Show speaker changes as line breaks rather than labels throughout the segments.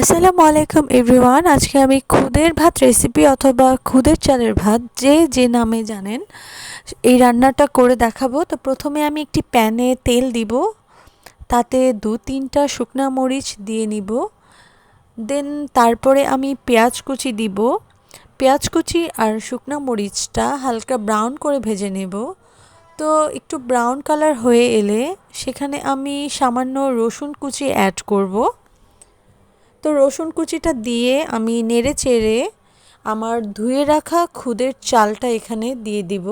আসসালামু আলাইকুম এভরিওয়ান। আজকে আমি খুদের ভাত রেসিপি অথবা খুদের চালের ভাত যে নামে জানেন এই রান্নাটা করে দেখাবো। তো প্রথমে আমি একটি প্যানে তেল দিব, তাতে 2-3টা শুকনা মরিচ দিয়ে নিব। দেন তারপরে আমি পেঁয়াজ কুচি দিব। পেঁয়াজ কুচি আর শুকনা মরিচটা হালকা ব্রাউন করে ভেজে নেব। তো একটু ব্রাউন কালার হয়ে এলে সেখানে আমি সামান্য রসুন কুচি অ্যাড করব। তো রসুন কুচিটা দিয়ে আমি নেড়ে চেড়ে আমার ধুয়ে রাখা খুদের চালটা এখানে দিয়ে দিব।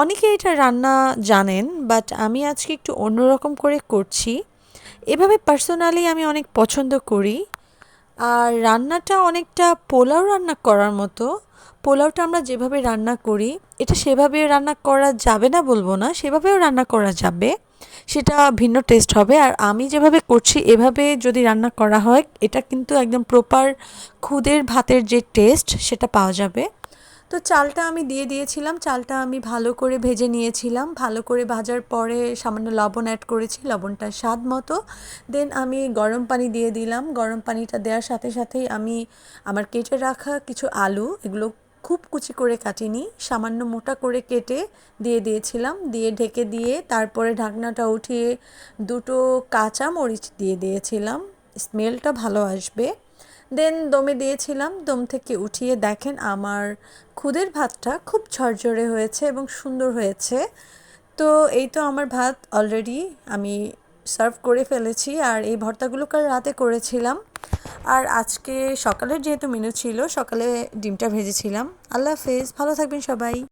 অনেকে এটা রান্না জানেন, বাট আমি আজকে একটু অন্যরকম করে করছি। এভাবে পার্সোনালি আমি অনেক পছন্দ করি। আর রান্নাটা অনেকটা পোলাও রান্না করার মতো। পোলাওটা আমরা যেভাবে রান্না করি এটা সেভাবে রান্না করা যাবে না বলবো না, সেভাবেও রান্না করা যাবে, সেটা ভিন্ন টেস্ট হবে। আর আমি যেভাবে করছি এভাবে যদি রান্না করা হয় এটা কিন্তু একদম প্রপার খুদের ভাতের যে টেস্ট সেটা পাওয়া যাবে। তো চালটা আমি দিয়ে দিয়েছিলাম, চালটা আমি ভালো করে ভেজে নিয়েছিলাম। ভালো করে ভাজার পরে সামান্য লবণ অ্যাড করেছি, লবণটা স্বাদ মতো। দেন আমি গরম পানি দিয়ে দিলাম। গরম পানিটা দেওয়ার সাথে সাথেই আমি আমার কেটে রাখা কিছু আলু, এগুলো খুব কুচি করে কাটিনি, সামান্য মোটা করে কেটে দিয়ে দিয়েছিলাম। দিয়ে ঢেকে দিয়ে তারপরে ঢাকনাটা উঠিয়ে 2টো কাঁচা মরিচ দিয়ে দিয়েছিলাম, স্মেলটা ভালো আসবে। দেন দমে দিয়েছিলাম। দম থেকে উঠিয়ে দেখেন আমার খুদের ভাতটা খুব ঝরঝরে হয়েছে এবং সুন্দর হয়েছে। তো এই তো আমার ভাত অলরেডি আমি সার্ভ করে ফেলেছি। আর এই ভর্তাগুলো কাল রাতে করেছিলাম। আর আজকে সকালের যেহেতু মেনু ছিল, সকালে ডিমটা ভেজেছিলাম। আল্লাহ হাফেজ, ভালো থাকবেন সবাই।